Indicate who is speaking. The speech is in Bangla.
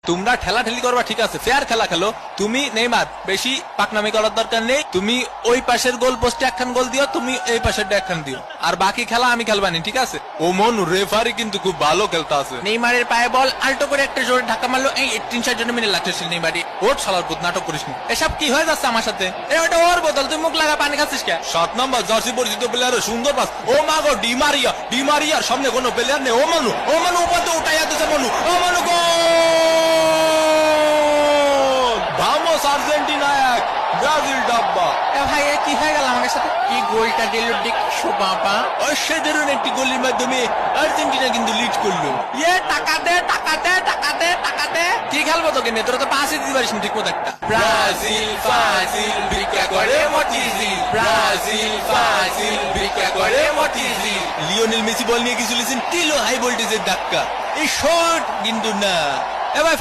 Speaker 1: তোমরা ঠেলাঠেলি করবা ঠিক আছে, ফেয়ার খেলা খেলো। তুমি নেইমার বেশি পাকনামি করার দরকার নেই। তুমি ওই পাশের গোল পোস্টে একখান গোল দিও, তুমি এই পাশের একখান দিও, আর বাকি খেলা আমি খেলবানি, ঠিক আছে? ও মনু রেফারি কিন্তু খুব ভালো খেলতে আছে। নেইমারের পায়ে বল আল্টো করে একটা জোরে ধাক্কা মারলো, এই 3-4 মিনিট লাগতেছিল নেইমারি। ওর শালার পুত, নাটক করিস না। এসব কি হয়ে যাচ্ছে আমার সাথে? ওটা ওর বোতল, তুই মুখ লাগা পানি খাচ্ছিস কে? 7 নম্বর জার্সি পরিচিত প্লেয়ারের সুন্দর পাস। ও মা গো, ডিমারিয়ার সামনে কোনো প্লেয়ার নেই। ও মনু উপাতে উঠাইয়া দিছে মনু। ও মনু গোল! ভামোস আর্জেন্টিনা 1, ব্রাজিল ডাব্বা। ভাই কি হয়ে গেল আমার সাথে? কি গোলটা দিল দেখছো বাবা? অসাধারণ একটি গোলের মাধ্যমে আর্জেন্টিনা কিন্তু লিড করলো। টাকা দে, টাকা দে, টাকা দে, টাকা দে। কি খেলবো তোকে নিয়ে? তোরা তো পাসই দিতে পারিস না ঠিক মতো একটা। ব্রাজিল ফাজিল ভিক্ষা করে মটিজিল, ব্রাজিল ফাজিল ভিক্ষা করে মটিজিল। লিওনেল মেসি বল নিয়ে কিছু লিসেন, দিল হাই ভোল্টেজের ধাক্কা। এই শট কিন্তু না। এবার